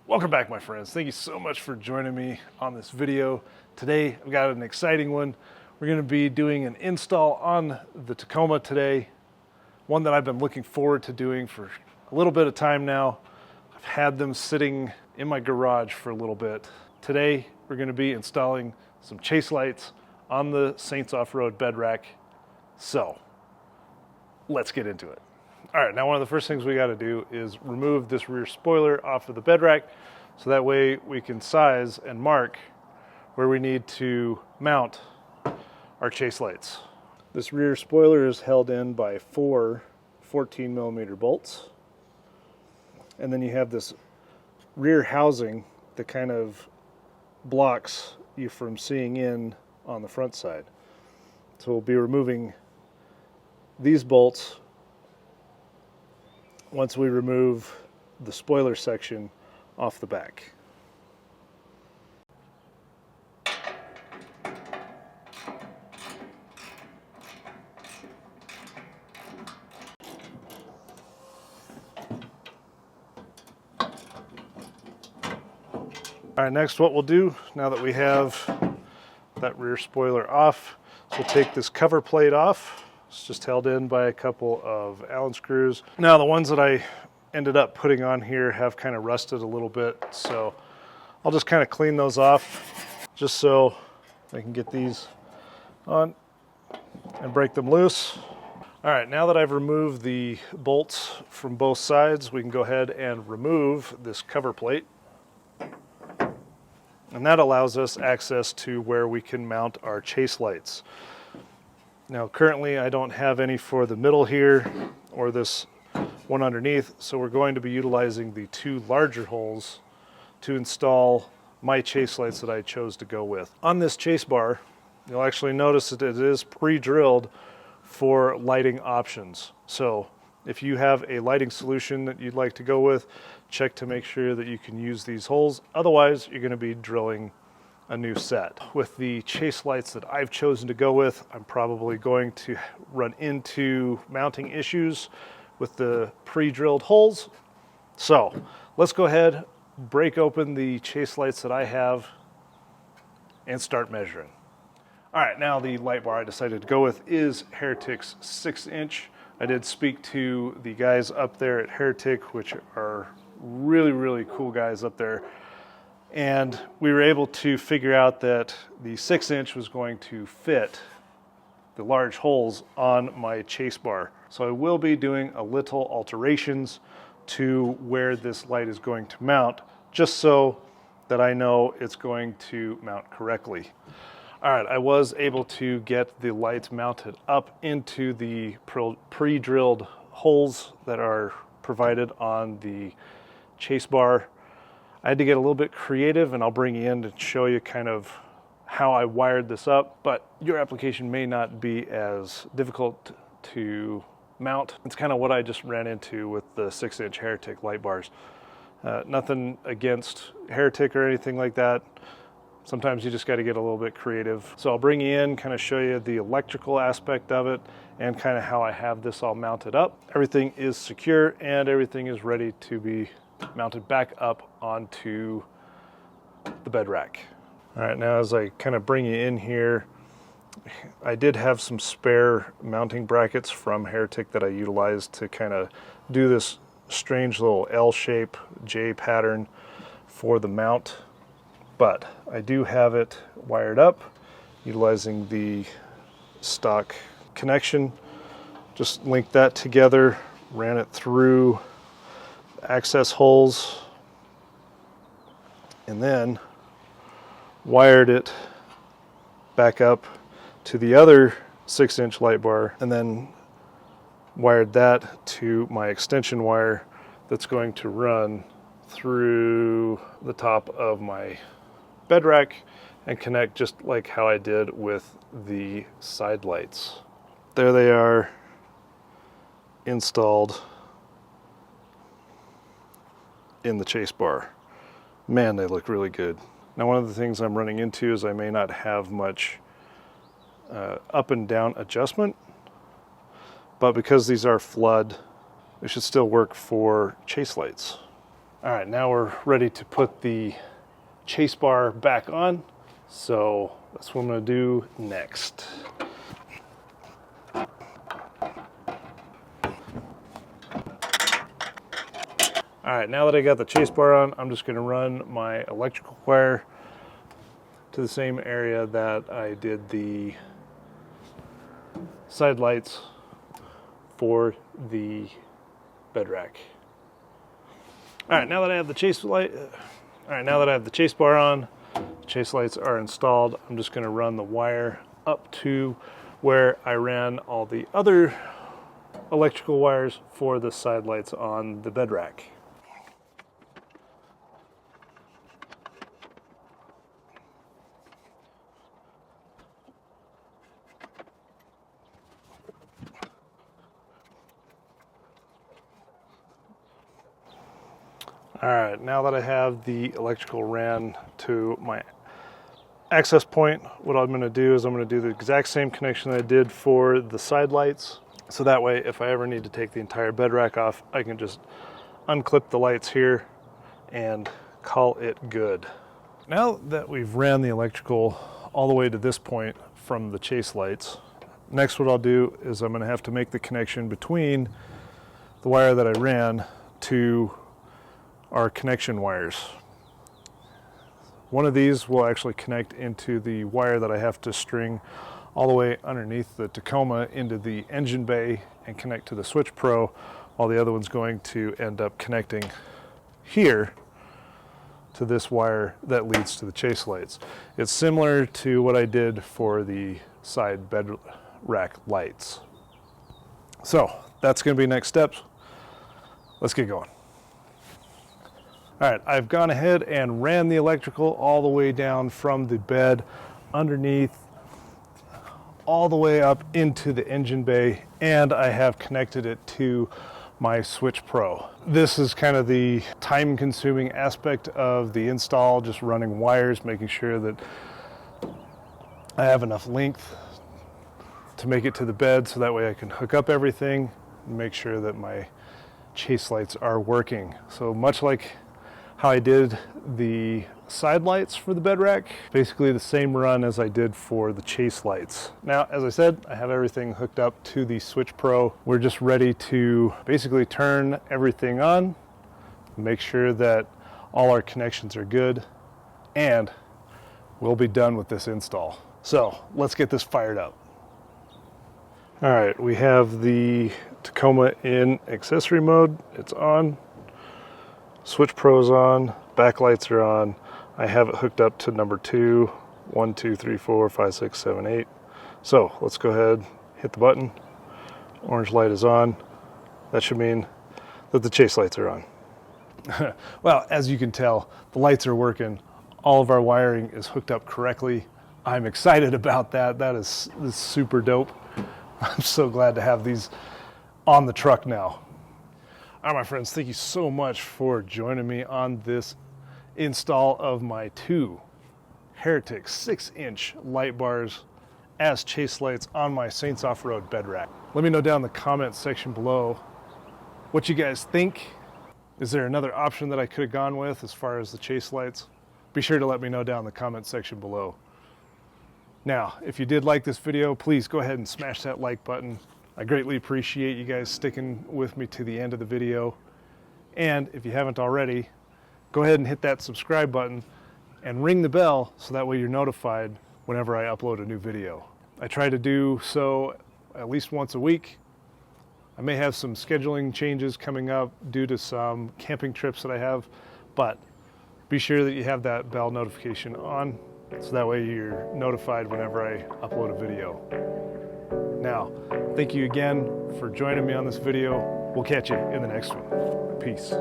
Welcome back, my friends. Thank you so much for joining me on this video. Today, I've got an exciting one. We're going to be doing an install on the Tacoma today, one that I've been looking forward to doing for a little bit of time now. I've had them sitting in my garage for a little bit. Today, we're going to be installing some chase lights on the Saints Offroad bed rack. So, let's get into it. All right, now one of the first things we got to do is remove this rear spoiler off of the bed rack, so that way we can size and mark where we need to mount our chase lights. This rear spoiler is held in by four 14mm bolts, and then you have this rear housing that kind of blocks you from seeing in on the front side. So we'll be removing these bolts once we remove the spoiler section off the back. All right, next what we'll do, now that we have that rear spoiler off, is we'll take this cover plate off. It's just held in by a couple of Allen screws. Now the ones that I ended up putting on here have kind of rusted a little bit, so I'll just kind of clean those off just so I can get these on and break them loose. All right, now that I've removed the bolts from both sides, we can go ahead and remove this cover plate. And that allows us access to where we can mount our chase lights. Now currently I don't have any for the middle here or this one underneath, so we're going to be utilizing the two larger holes to install my chase lights that I chose to go with. On this chase bar, you'll actually notice that it is pre-drilled for lighting options. So if you have a lighting solution that you'd like to go with, check to make sure that you can use these holes. Otherwise, you're going to be drilling a new set. With the chase lights that I've chosen to go with, I'm probably going to run into mounting issues with the pre-drilled holes. So let's go ahead, break open the chase lights that I have and start measuring. All right, now the light bar I decided to go with is Heretic's 6-inch. I did speak to the guys up there at Heretic, which are really cool guys up there. And we were able to figure out that the 6-inch was going to fit the large holes on my chase bar. So I will be doing a little alterations to where this light is going to mount, just so that I know it's going to mount correctly. All right, I was able to get the lights mounted up into the pre-drilled holes that are provided on the chase bar. I had to get a little bit creative, and I'll bring you in to show you kind of how I wired this up, but your application may not be as difficult to mount. It's kind of what I just ran into with the 6-inch Heretic light bars. Nothing against Heretic or anything like that. Sometimes you just got to get a little bit creative. So I'll bring you in, kind of show you the electrical aspect of it and kind of how I have this all mounted up. Everything is secure and everything is ready to be mounted back up onto the bed rack. All right, now as I kind of bring you in here, I did have some spare mounting brackets from Heretic that I utilized to kind of do this strange little L shape J pattern for the mount, but I do have it wired up utilizing the stock connection. Just linked that together, ran it through access holes, and then wired it back up to the other 6-inch light bar, and then wired that to my extension wire that's going to run through the top of my bed rack and connect just like how I did with the side lights. There they are, installed in the chase bar. Man, they look really good. Now, one of the things I'm running into is I may not have much up and down adjustment, but because these are flood, they should still work for chase lights. All right, now we're ready to put the chase bar back on. So that's what I'm going to do next. All right, now that I got the chase bar on, I'm just going to run my electrical wire to the same area that I did the side lights for the bed rack. All right, now that I have the chase bar on, the chase lights are installed. I'm just going to run the wire up to where I ran all the other electrical wires for the side lights on the bed rack. All right, now that I have the electrical ran to my access point, what I'm going to do is I'm going to do the exact same connection that I did for the side lights. So that way, if I ever need to take the entire bed rack off, I can just unclip the lights here and call it good. Now that we've ran the electrical all the way to this point from the chase lights, next what I'll do is I'm going to have to make the connection between the wire that I ran to our connection wires. One of these will actually connect into the wire that I have to string all the way underneath the Tacoma into the engine bay and connect to the Switch Pro, while the other one's going to end up connecting here to this wire that leads to the chase lights. It's similar to what I did for the side bed rack lights. So that's going to be next steps. Let's get going. All right, I've gone ahead and ran the electrical all the way down from the bed underneath all the way up into the engine bay, and I have connected it to my Switch Pro. This is kind of the time-consuming aspect of the install, just running wires, making sure that I have enough length to make it to the bed so that way I can hook up everything and make sure that my chase lights are working. So much like how I did the side lights for the bed rack, basically the same run as I did for the chase lights. Now, as I said, I have everything hooked up to the Switch Pro. We're just ready to basically turn everything on, make sure that all our connections are good, and we'll be done with this install. So let's get this fired up. All right, we have the Tacoma in accessory mode. It's on. Switch Pro's on, backlights are on. I have it hooked up to number 2, 1, 2, 3, 4, 5, 6, 7, 8. So let's go ahead, hit the button. Orange light is on. That should mean that the chase lights are on. Well, as you can tell, the lights are working. All of our wiring is hooked up correctly. I'm excited about that. That is super dope. I'm so glad to have these on the truck now. All right, my friends, thank you so much for joining me on this install of my 2 Heretic 6-inch light bars as chase lights on my Saints Offroad bed rack. Let me know down in the comment section below what you guys think. Is there another option that I could have gone with as far as the chase lights? Be sure to let me know down in the comment section below. Now, if you did like this video, please go ahead and smash that like button. I greatly appreciate you guys sticking with me to the end of the video. And if you haven't already, go ahead and hit that subscribe button and ring the bell so that way you're notified whenever I upload a new video. I try to do so at least once a week. I may have some scheduling changes coming up due to some camping trips that I have, but be sure that you have that bell notification on so that way you're notified whenever I upload a video. Now, thank you again for joining me on this video. We'll catch you in the next one. Peace.